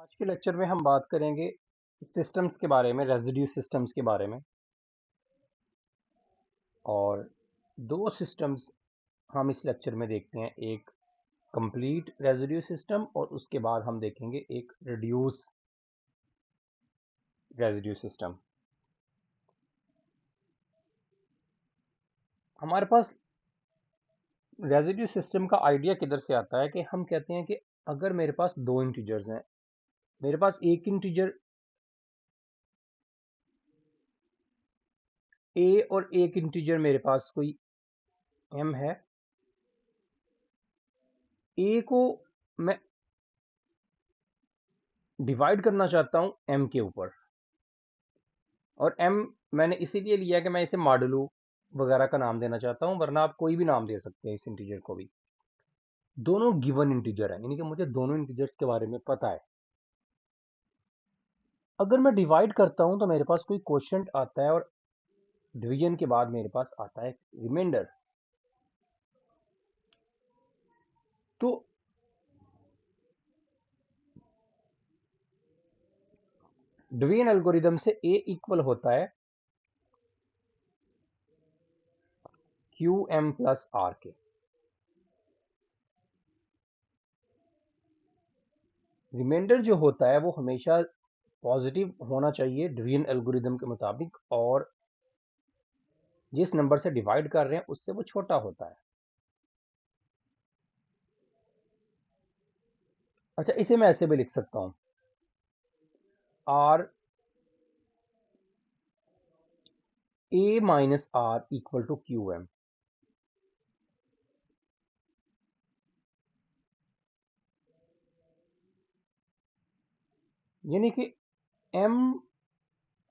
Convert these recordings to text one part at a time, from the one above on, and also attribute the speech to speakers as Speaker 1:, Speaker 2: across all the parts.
Speaker 1: आज के लेक्चर में हम बात करेंगे सिस्टम्स के बारे में, रेजिड्यू सिस्टम्स के बारे में। और दो सिस्टम्स हम इस लेक्चर में देखते हैं, एक कंप्लीट रेजिड्यू सिस्टम और उसके बाद हम देखेंगे एक रिड्यूस रेजिड्यू सिस्टम। हमारे पास रेजिड्यू सिस्टम का आइडिया किधर से आता है कि हम कहते हैं कि अगर मेरे पास दो इंटीजर्स हैं, मेरे पास एक इंटीजर ए और एक इंटीजर मेरे पास कोई एम है। ए को मैं डिवाइड करना चाहता हूं एम के ऊपर, और एम मैंने इसीलिए लिया कि मैं इसे मॉडुलो वगैरह का नाम देना चाहता हूं, वरना आप कोई भी नाम दे सकते हैं इस इंटीजर को भी। दोनों गिवन इंटीजर है, यानी कि मुझे दोनों इंटीजर्स के बारे में पता है। अगर मैं डिवाइड करता हूं तो मेरे पास कोई क्वोशिएंट आता है और डिवीजन के बाद मेरे पास आता है रिमाइंडर। तो डिवीजन एल्गोरिदम से ए इक्वल होता है क्यू एम प्लस आर के। रिमाइंडर जो होता है वो हमेशा पॉजिटिव होना चाहिए डिवीजन एल्गोरिदम के मुताबिक, और जिस नंबर से डिवाइड कर रहे हैं उससे वो छोटा होता है। अच्छा, इसे मैं ऐसे भी लिख सकता हूं, R A minus R equal to Q M. यानी कि एम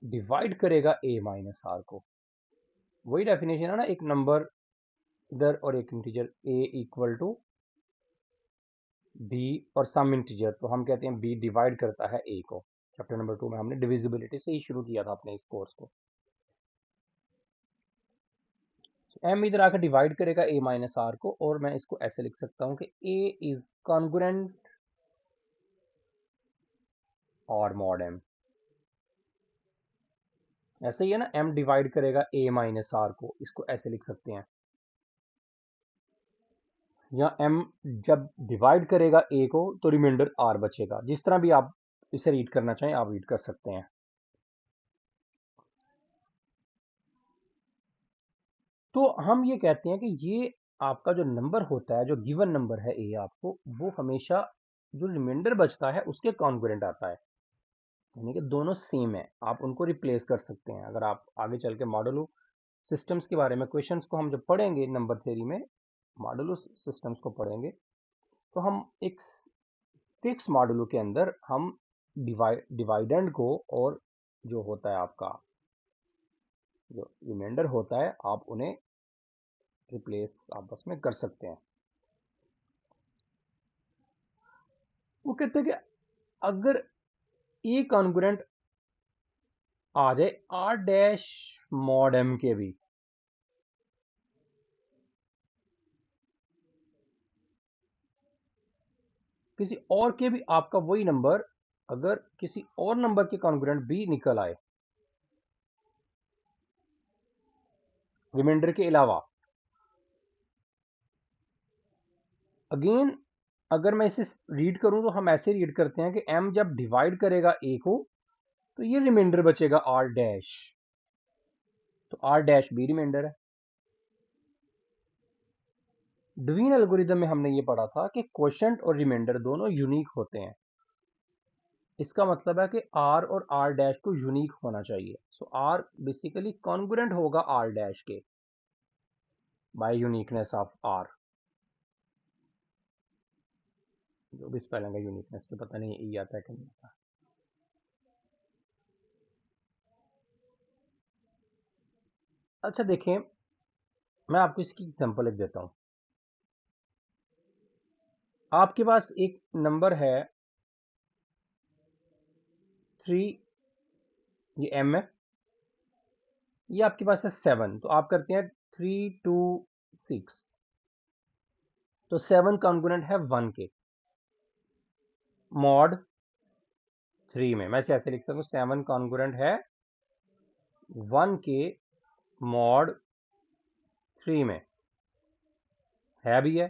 Speaker 1: डिवाइड करेगा ए माइनस आर को। वही डेफिनेशन है ना, एक नंबर इधर और एक integer, A equal to B और सम इंटीजर, तो हम कहते हैं बी डिवाइड करता है ए को। चैप्टर नंबर 2 में हमने डिविजिबिलिटी से ही शुरू किया था अपने इस कोर्स को। एम इधर आकर डिवाइड करेगा ए माइनस आर को, और मैं इसको ऐसे लिख सकता हूं कि ए इज कॉन्ग्रुएंट और मॉड एम। ऐसे ही है ना, एम डिवाइड करेगा ए माइनस आर को, इसको ऐसे लिख सकते हैं। या एम जब डिवाइड करेगा ए को तो रिमाइंडर आर बचेगा। जिस तरह भी आप इसे रीड करना चाहें आप रीड कर सकते हैं। तो हम ये कहते हैं कि ये आपका जो नंबर होता है, जो गिवन नंबर है ए आपको, वो हमेशा जो रिमाइंडर बचता है उसके कॉन्ग्रुएंट आता है, यानी कि दोनों सेम है। आप उनको रिप्लेस कर सकते हैं। अगर आप आगे चल के मॉडुलो सिस्टम्स के बारे में, क्वेश्चंस को हम जब पढ़ेंगे नंबर थ्योरी में, मॉडुलो सिस्टम्स को पढ़ेंगे, तो हम एक फिक्स मॉडुलो के अंदर हम डिवाइडेंड को और जो होता है आपका जो रिमाइंडर होता है, आप उन्हें रिप्लेस आपस में कर सकते हैं। वो कहते हैं कि अगर ए कॉन्ग्रुएंट आ जाए आर डैश मॉड एम के भी, किसी और के भी आपका वही नंबर अगर किसी और नंबर के कॉन्ग्रुएंट भी निकल आए रिमाइंडर के अलावा, अगेन अगर मैं इसे रीड करूं तो हम ऐसे रीड करते हैं कि एम जब डिवाइड करेगा ए को तो ये रिमाइंडर बचेगा आर डैश, तो आर डैश भी रिमाइंडर है। डिवीजन एल्गोरिदम में हमने ये पढ़ा था कि क्वोशिएंट और रिमाइंडर दोनों यूनिक होते हैं। इसका मतलब है कि आर और आर डैश को यूनिक होना चाहिए। सो आर बेसिकली कॉन्ग्रुएंट होगा आर डैश के बाय यूनिकनेस ऑफ आर। जो भी स्पेलिंग है यूनिकनेस तो पता नहीं ये आता है कि नहीं आता। अच्छा देखें, मैं आपको इसकी एग्जांपल एक देता हूं। आपके पास एक नंबर है 3, ये एम है, ये आपके पास है 7, तो आप करते हैं 3 2 6, तो 7 कॉन्ग्रुएंट है 1 के। मॉड 3 में। मैं इसे ऐसे लिख सकता हूँ 7 कॉन्ग्रुएंट है 1 के मॉड 3 में, है भी है।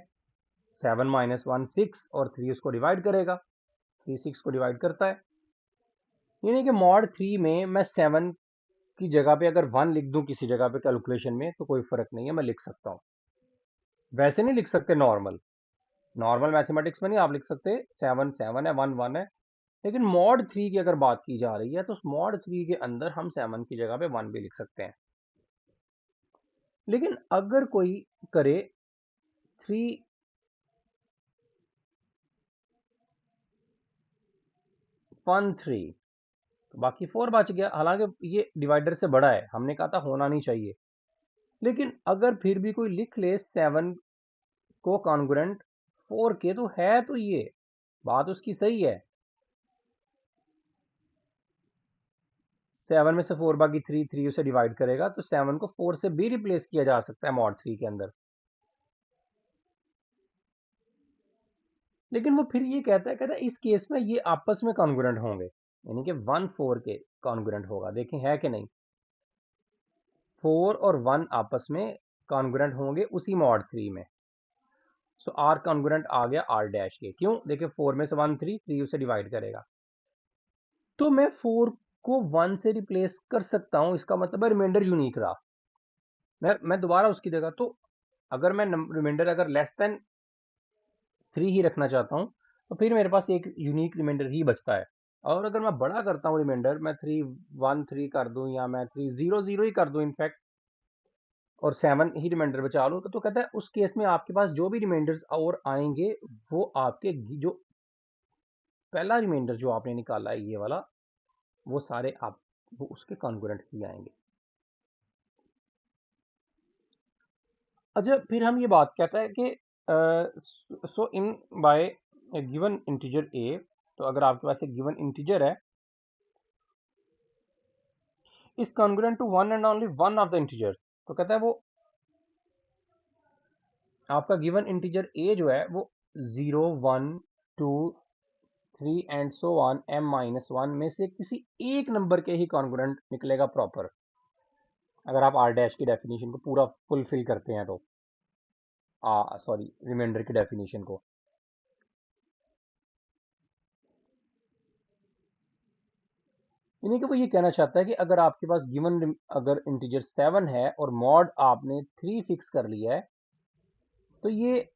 Speaker 1: 7 माइनस 1 6 और 3 उसको डिवाइड करेगा, 3 6 को डिवाइड करता है। यानी कि मॉड 3 में मैं 7 की जगह पे अगर 1 लिख दूं किसी जगह पे कैलकुलेशन में तो कोई फर्क नहीं है, मैं लिख सकता हूँ। वैसे नहीं लिख सकते नॉर्मल मैथमेटिक्स में नहीं आप लिख सकते 7 7 है 1 1 है, लेकिन मॉड 3 की अगर बात की जा रही है तो उस मॉड 3 के अंदर हम 7 की जगह पे 1 भी लिख सकते हैं। लेकिन अगर कोई करे 3 1 3 तो बाकी 4 बच गया। हालांकि ये डिवाइडर से बड़ा है, हमने कहा था होना नहीं चाहिए, लेकिन अगर फिर भी कोई लिख ले 7 को कॉन्ग्रुएंट 4 के, तो है तो ये बात उसकी सही है। 7 में से 4 बाकी 3 3 उसे डिवाइड करेगा तो 7 को 4 से भी रिप्लेस किया जा सकता है मॉड 3 के अंदर। लेकिन वो फिर ये कहता है इस केस में ये आपस में कॉन्ग्रुएंट होंगे, यानी कि 1 4 के कॉन्ग्रुएंट होगा। देखें है कि नहीं, 4 और 1 आपस में कॉन्ग्रुएंट होंगे उसी मॉड 3 में। सो आर कॉन्ग्रुएंट आ गया आर डैश के। क्यों? देखिए 4 में से 1 3 3 उसे डिवाइड करेगा, तो मैं 4 को 1 से रिप्लेस कर सकता हूं, इसका मतलब है रिमाइंडर यूनिक रहा। मैं दोबारा उसकी जगह, तो अगर मैं रिमाइंडर अगर लेस देन 3 ही रखना चाहता हूं तो फिर मेरे पास एक यूनिक रिमाइंडर ही बचता है। और अगर मैं बड़ा करता हूं रिमाइंडर, मैं 3 1 3 कर दूं या मैं 3 0 0 ही कर दूं इनफैक्ट, और 7 ही रिमाइंडर बचा लूं, तो कहता है उस केस में आपके पास जो भी रिमाइंडर्स और आएंगे वो आपके जो पहला रिमाइंडर जो आपने निकाला है ये वाला, वो सारे आप वो उसके कॉन्ग्रुएंट ही आएंगे। अच्छा, फिर हम ये बात कहता है कि so in by given integer A, तो अगर आपके पास एक गिवन इंटीजर है is congruent to one and only one of the integers, तो कहता है वो आपका गिवन इंटीजर ए जो है वो 0 1 2 3 and so on m minus 1 में से किसी एक नंबर के ही कॉन्ग्रुएंट निकलेगा प्रॉपर, अगर आप आर डैश की डेफिनेशन को पूरा फुलफिल करते हैं तो सॉरी रिमाइंडर की डेफिनेशन को। यानी कि वो ये कहना चाहता है कि अगर आपके पास गिवन अगर इंटीजर 7 है और मॉड आपने 3 फिक्स कर लिया है, तो ये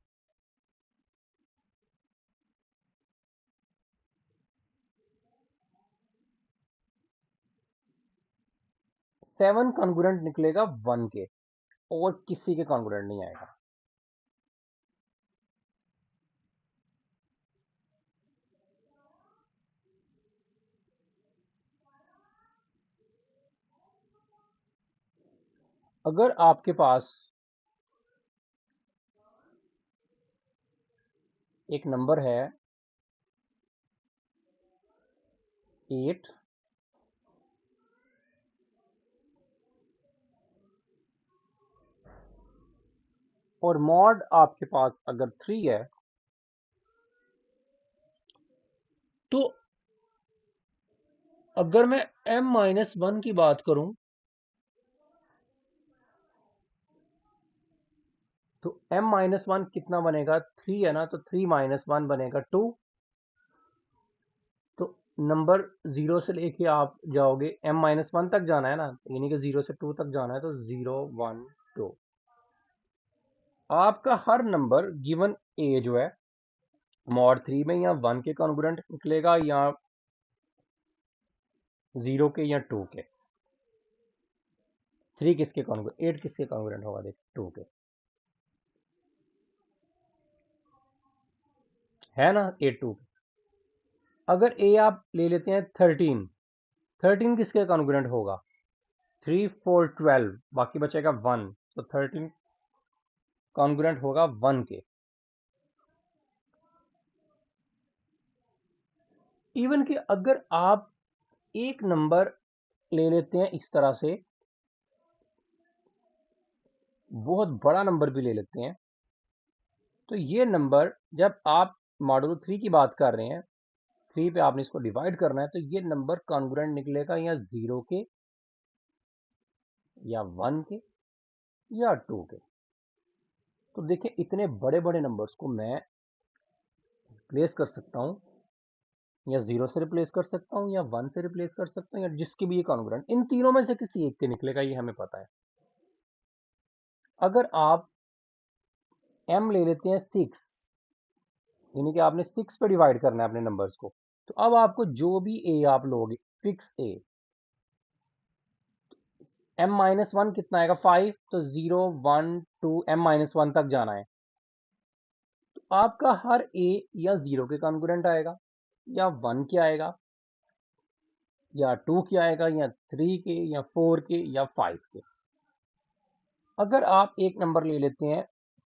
Speaker 1: 7 कॉन्ग्रुएंट निकलेगा 1 के, और किसी के कॉन्ग्रुएंट नहीं आएगा। अगर आपके पास एक नंबर है 8 और मॉड आपके पास अगर 3 है, तो अगर मैं m माइनस 1 की बात करूं तो m माइनस 1 कितना बनेगा? 3 है ना, तो 3 माइनस 1 बनेगा 2। तो नंबर 0 से लेके आप जाओगे m माइनस 1 तक जाना है ना, यानी कि 0 से 2 तक जाना है, तो 0 1 2। आपका हर नंबर गिवन ए जो है मॉड 3 में या 1 के कॉन्ग्रुएंट निकलेगा या 0 के या 2 के। 3 किसके कॉन्ग्रुएंट, 8 किसके कॉन्ग्रुएंट होगा? देख 2 के, है ना, 8 2 के। अगर ए आप ले लेते हैं 13, 13 किसके कॉन्ग्रुएंट होगा? 3 4 12, बाकी बचेगा 1, तो 13 कॉन्ग्रुएंट होगा 1 के। इवन कि अगर आप एक नंबर ले लेते हैं इस तरह से, बहुत बड़ा नंबर भी ले लेते हैं, तो ये नंबर जब आप मॉडुलो 3 की बात कर रहे हैं 3 पे आपने इसको डिवाइड करना है, तो ये नंबर कॉन्ग्रुएंट निकलेगा या 0 के, या 1 के, या 2 के। तो देखिए इतने बड़े बड़े नंबर्स को मैं रिप्लेस कर सकता हूँ, या 0 से रिप्लेस कर सकता हूँ, या 1 से रिप्लेस कर सकता हूँ, या जिसके भी ये कॉन्ग्रुएंट, इन तीनों में से किसी एक के निकलेगा, ये हमें पता है। अगर आप m ले लेते हैं 6, यानी कि आपने 6 पे डिवाइड करना है अपने नंबर्स को, तो अब आपको जो भी a आप लोगे, फिक्स a, m-1 कितना आएगा 5, तो 0 1 2 m-1 तक जाना है, तो आपका हर a या 0 के कॉन्ग्रुएंट आएगा, या 1 के आएगा, या 2 के आएगा, या 3 के, या 4 के, या 5 के। अगर आप एक नंबर ले लेते हैं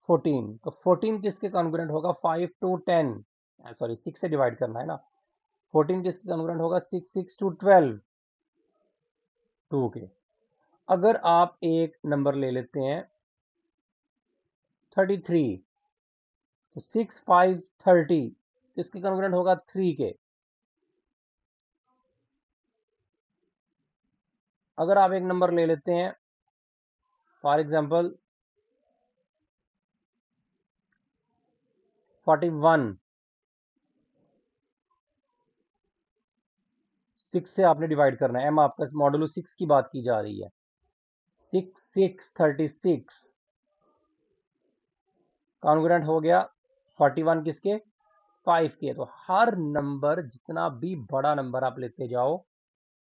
Speaker 1: 14, तो 14 किसके कॉन्ग्रुएंट होगा 5 to 10, सॉरी 6 से डिवाइड करना है ना, 14 किसके कॉन्ग्रुएंट होगा 6 to 12, 2 के। अगर आप एक नंबर ले लेते हैं 33, तो 6 5 30 किसके कॉन्ग्रुएंट होगा 3 के। अगर आप एक नंबर ले लेते हैं फॉर एग्जांपल 41, 6 से आपने डिवाइड करना है, m आपका मॉडुलो 6 की बात की जा रही है, 6 6 36 कॉन्ग्रुएंट हो गया 41 किसके 5 के। तो हर नंबर जितना भी बड़ा नंबर आप लेते जाओ,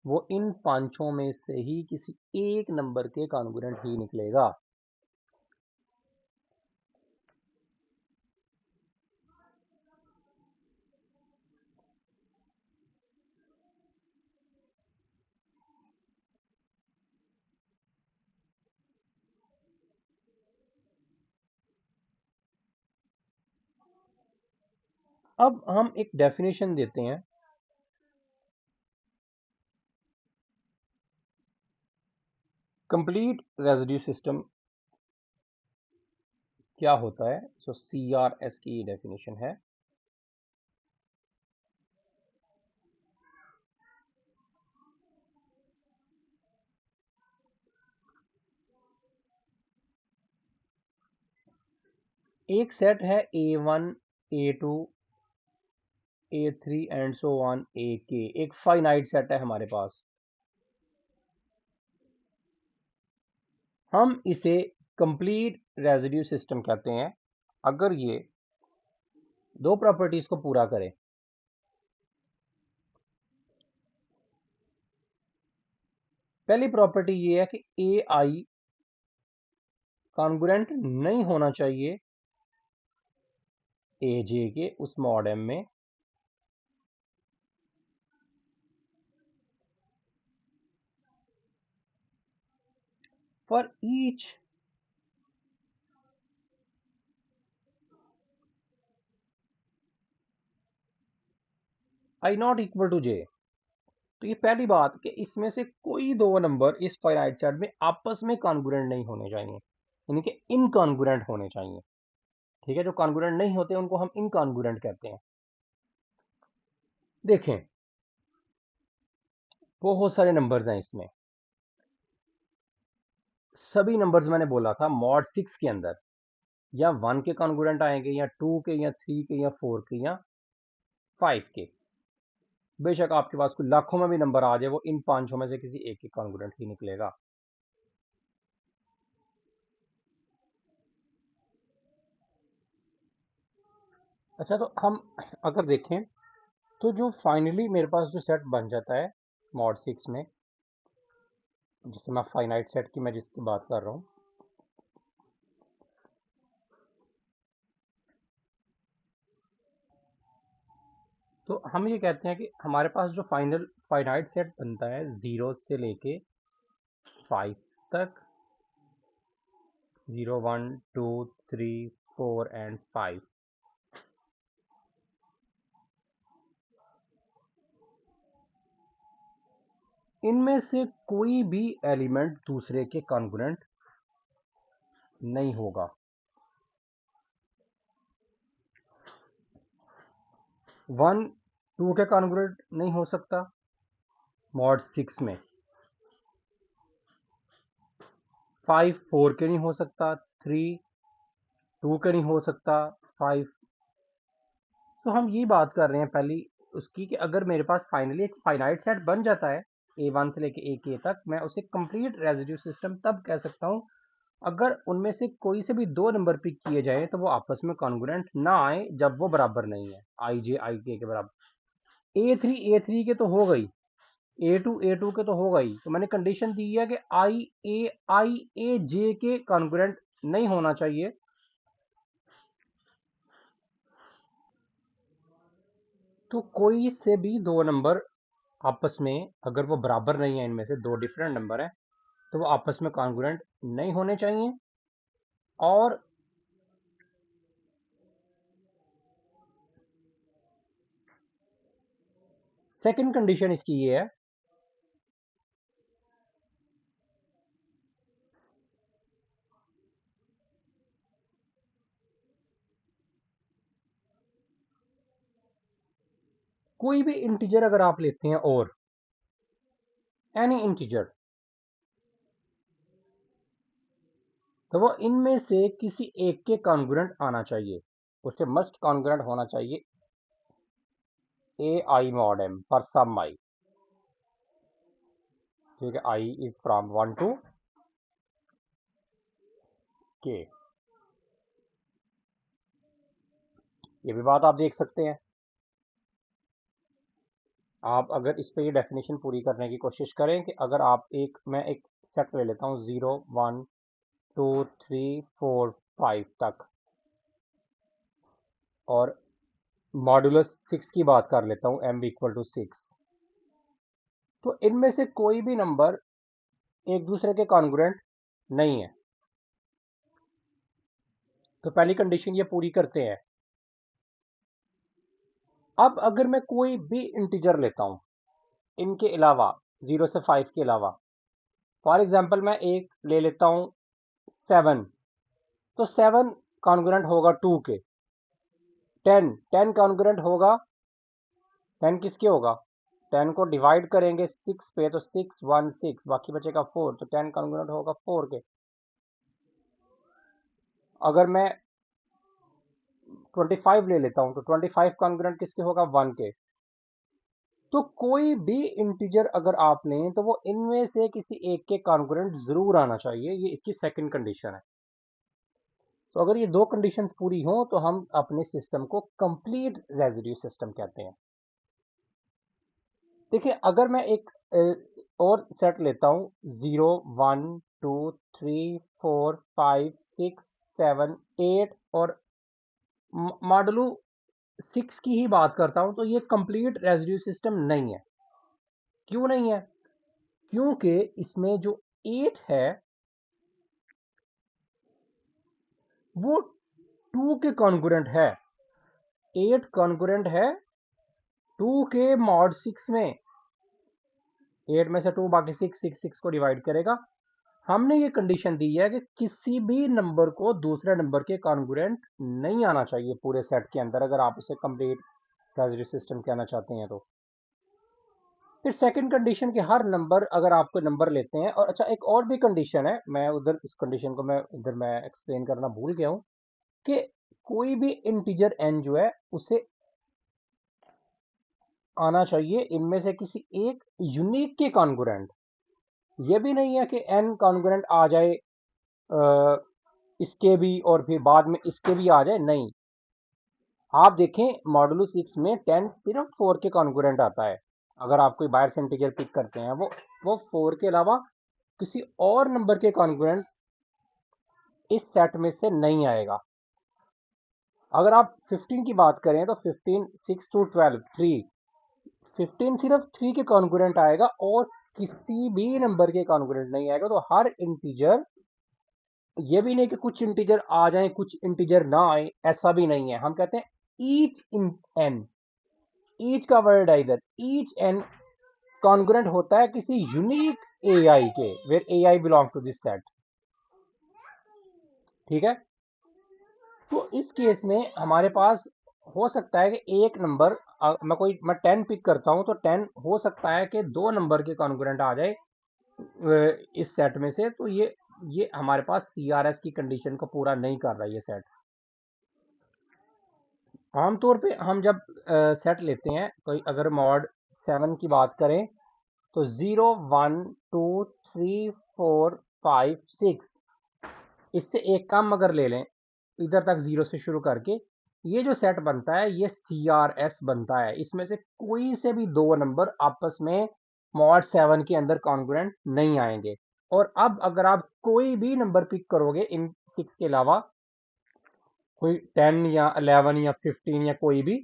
Speaker 1: वो इन पांचों में से ही किसी एक नंबर के कॉन्ग्रुएंट ही निकलेगा। अब हम एक डेफिनेशन देते हैं, कंप्लीट रेसिड्यू सिस्टम क्या होता है। सो CRS की डेफिनेशन है, एक सेट है A1 A2 A3 and so on AK, एक फाइनाइट सेट है हमारे पास। हम इसे कंप्लीट रेसिड्यू सिस्टम कहते हैं अगर ये दो प्रॉपर्टीज को पूरा करे। पहली प्रॉपर्टी ये है कि AI कॉन्ग्रुएंट नहीं होना चाहिए AJ के उस मॉड M में, for each I not equal to J। तो ये पहली बात कि इसमें से कोई दो नंबर इस फाइनाइट सेट में आपस में कॉन्ग्रुएंट नहीं होने चाहिए, यानी कि इनकॉन्ग्रुएंट होने चाहिए। ठीक है, जो कॉन्ग्रुएंट नहीं होते उनको हम इनकॉन्ग्रुएंट कहते हैं। देखें बहुत सारे नंबर्स हैं इसमें, सभी नंबर्स मैंने बोला था मॉड 6 के अंदर या 1 के कॉन्ग्रुएंट आएंगे, या 2 के, या 3 के, या 4 के, या 5 के। बेशक आपके पास कोई लाखों में भी नंबर आ जाए, वो इन पांचों में से किसी एक के कॉन्ग्रुएंट ही निकलेगा। अच्छा, तो हम अगर देखें तो जो फाइनली मेरे पास जो सेट बन जाता है मॉड 6 में, जिससे मैं फाइनाइट सेट की मैं जिसकी बात कर रहा हूँ, तो हम ये कहते हैं कि हमारे पास जो फाइनल फाइनाइट सेट बनता है 0 से लेके 5 तक, 0 1 2 3 4 एंड 5, इनमें से कोई भी एलिमेंट दूसरे के कॉन्ग्रुएंट नहीं होगा। वन 2 के कॉन्ग्रुएंट नहीं हो सकता मॉड 6 में, 5 4 के नहीं हो सकता, 3 2 के नहीं हो सकता, 5। तो हम ये बात कर रहे हैं पहली उसकी कि अगर मेरे पास फाइनली एक फाइनाइट सेट बन जाता है A1 से लेके AK तक, मैं उसे कंप्लीट रेजिड्यू सिस्टम तब कह सकता हूँ अगर उनमें से कोई से भी 2 नंबर पिक किए जाएं तो वो आपस में कॉन्ग्रुएंट ना आए जब वो बराबर नहीं है IJ IK के बराबर। A3 के तो हो गई, A2 के तो हो गई, तो मैंने कंडीशन दी है कि IAJ के कॉन्ग्रुएंट नहीं होना चाहिए। तो कोई से भी 2 नंबर आपस में अगर वो बराबर नहीं है, इनमें से 2 डिफरेंट नंबर है, तो वो आपस में कॉन्ग्रुएंट नहीं होने चाहिए। और सेकंड कंडीशन इसकी ये है कोई भी इंटीजर अगर आप लेते हैं और एनी इंटीजर, तो वो इनमें से किसी एक के कॉन्ग्रुएंट आना चाहिए, उसे मस्ट कॉन्ग्रुएंट होना चाहिए AI mod m for some I। ठीक है, I is from 1 to K। ये भी बात आप देख सकते हैं। आप अगर इस पे ये डेफिनेशन पूरी करने की कोशिश करें कि अगर आप मैं एक सेट ले लेता हूँ 0 1 2 3 4 5 तक, और मॉडुलस 6 की बात कर लेता हूँ m इक्वल टू 6, तो इनमें से कोई भी नंबर एक दूसरे के कॉन्ग्रुएंट नहीं है। तो पहली कंडीशन ये पूरी करते हैं। अब अगर मैं कोई भी इंटीजर लेता हूं इनके अलावा, 0 से 5 के अलावा, फॉर एग्जांपल मैं एक ले लेता हूं 7, तो 7 कॉन्ग्रुएंट होगा 2 के। 10 कॉन्ग्रुएंट होगा, 10 किसके होगा, 10 को डिवाइड करेंगे 6 पे तो 6 1 6, बाकी बचेगा 4, तो 10 कॉन्ग्रुएंट होगा 4 के। अगर मैं 25 ले लेता हूं तो 25 कॉन्ग्रुएंट किसके होगा, 1 के। तो कोई भी इंटीजर अगर आप लें तो वो इनमें से किसी एक के कॉन्ग्रुएंट जरूर आना चाहिए, ये इसकी सेकंड कंडीशन है। तो अगर ये 2 कंडीशंस पूरी हों तो हम अपने सिस्टम को कंप्लीट रेजिड्यू सिस्टम कहते हैं। देखिए, अगर मैं एक और सेट लेता हूं 0 1 2 3 4 5 6 7 8 और मॉडुलो 6 की ही बात करता हूं, तो ये कंप्लीट रेजिड्यू सिस्टम नहीं है। क्यों नहीं है? क्योंकि इसमें जो 8 है वो 2 के कॉन्ग्रुएंट है। 8 कॉन्ग्रुएंट है 2 के मॉड 6 में। 8 में से 2 बाकी 6 को डिवाइड करेगा। हमने ये कंडीशन दी है कि किसी भी नंबर को दूसरे नंबर के कॉन्ग्रुएंट नहीं आना चाहिए पूरे सेट के अंदर, अगर आप उसे कंप्लीट रेजिड्यू सिस्टम कहना चाहते हैं तो। फिर सेकंड कंडीशन के हर नंबर, अगर आप कोई नंबर लेते हैं, और अच्छा एक और भी कंडीशन है, मैं उधर इस कंडीशन को मैं एक्सप्लेन करना भूल गया हूं, कि कोई भी इंटीजर n जो है उसे आना चाहिए इनमें से किसी एक यूनिक के कॉन्ग्रुएंट। ये भी नहीं है कि n कॉन्ग्रुएंट आ जाए इसके भी और फिर बाद में इसके भी आ जाए, नहीं। आप देखें मॉडुलो 6 में 10 सिर्फ 4 के कॉन्ग्रुएंट आता है। अगर आप कोई बायर से इंटीजर पिक करते हैं, वो 4 के अलावा किसी और नंबर के कॉन्ग्रुएंट इस सेट में से नहीं आएगा। अगर आप 15 की बात करें तो 15 6 टू 12 3, 15 सिर्फ 3 के कॉन्ग्रुएंट आएगा और किसी भी नंबर के कॉन्ग्रुएंट नहीं आएगा। तो हर इंटीजर, ये भी नहीं कि कुछ इंटीजर आ जाएं कुछ इंटीजर ना आए, ऐसा भी नहीं है। हम कहते हैं ईच इन एन, ईच का वर्ड है इधर, ईच एन कॉन्ग्रुएंट होता है किसी यूनिक AI के, where AI belong to this set. ठीक है, तो इस केस में हमारे पास हो सकता है कि एक नंबर, मैं 10 पिक करता हूँ तो 10 हो सकता है कि 2 नंबर के कॉन्ग्रुएंट आ जाए इस सेट में से। तो ये हमारे पास CRS की कंडीशन को पूरा नहीं कर रहा ये सेट। आमतौर पे हम जब सेट लेते हैं, कोई अगर मॉड 7 की बात करें, तो 0 1 2 3 4 5 6, इससे एक कम अगर ले लें, इधर तक 0 से शुरू करके, ये जो सेट बनता है ये CRS बनता है। इसमें से कोई से भी दो नंबर आपस में मॉड 7 के अंदर कॉन्ग्रुएंट नहीं आएंगे। और अब अगर आप कोई भी नंबर पिक करोगे इन 6 के अलावा, कोई 10 या 11 या 15 या कोई भी,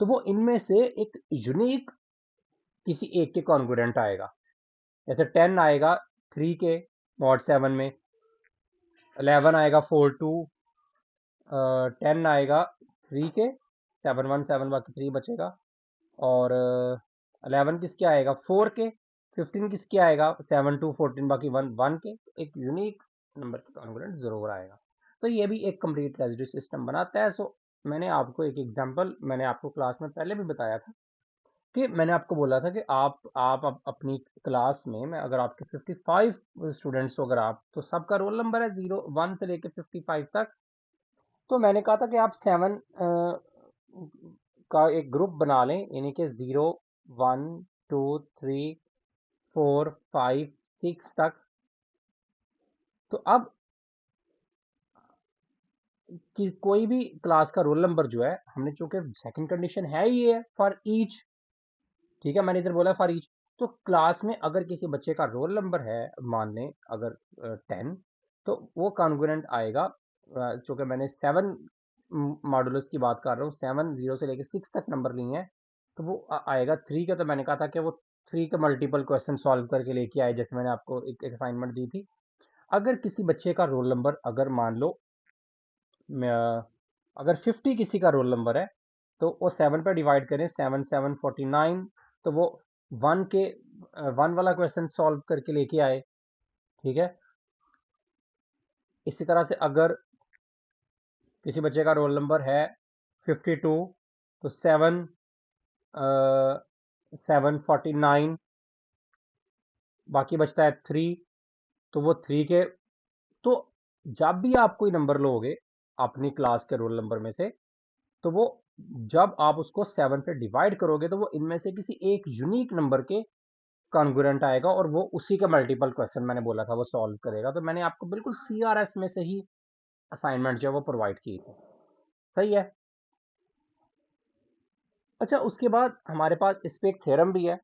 Speaker 1: तो वो इनमें से एक यूनिक किसी एक के कॉन्ग्रुएंट आएगा। जैसे 10 आएगा 3 के मॉड 7 में, 11 आएगा 4 2, 10 आएगा 3 के, 7 1 7 बाकी 3 बचेगा। और 11 किसके आएगा 4 के, 15 किसके आएगा 7 2 14 बाकी 1 1 के। एक यूनिक नंबर का कॉन्ग्रुएंट जरूर आएगा। तो ये भी एक कंप्लीट रेसिड्यू सिस्टम बनाता है। सो मैंने आपको एक एग्जांपल, मैंने आपको क्लास में पहले भी बताया था कि मैंने आपको बोला था कि अपनी क्लास में, मैं अगर आपके 55 स्टूडेंट्स हो, अगर आप, तो सबका रोल नंबर है 01 से लेकर 55 तक। तो मैंने कहा था कि आप 7 का एक ग्रुप बना लें, यानी कि 0 1 2 3 4 5 6 तक। तो अब कि कोई भी क्लास का रोल नंबर जो है, हमने चूंकि सेकंड कंडीशन है ये है फॉर ईच, ठीक है, मैंने इधर बोला फॉर ईच। तो क्लास में अगर किसी बच्चे का रोल नंबर है, मान लें अगर 10, तो वो कॉन्ग्रुएंट आएगा। चूंकि मैंने 7 मॉडुलस की बात कर रहा हूँ, 7 0 से लेकर 6 तक नंबर लिए हैं, तो वो आएगा 3 का। तो मैंने कहा था कि वो 3 का मल्टीपल क्वेश्चन सॉल्व करके लेके आए, जैसे मैंने आपको एक असाइनमेंट दी थी। अगर किसी बच्चे का रोल नंबर, अगर मान लो अगर 50 किसी का रोल नंबर है, तो वो 7 पे डिवाइड करें, 7 7 49, तो वो 1 के 1 वाला क्वेश्चन सॉल्व करके लेके आए, ठीक है। इसी तरह से अगर किसी बच्चे का रोल नंबर है 52, तो 7 749, बाकी बचता है 3, तो वो 3 के। तो जब भी आप कोई नंबर लोगे अपनी क्लास के रोल नंबर में से, तो वो जब आप उसको 7 से डिवाइड करोगे, तो वो इनमें से किसी एक यूनिक नंबर के कॉन्ग्रुएंट आएगा, और वो उसी का मल्टीपल क्वेश्चन मैंने बोला था वो सॉल्व करेगा। तो मैंने आपको बिल्कुल CRS में से ही असाइनमेंट जो है वो प्रोवाइड की थी। सही है। अच्छा, उसके बाद हमारे पास इस पे एक थ्योरम भी है।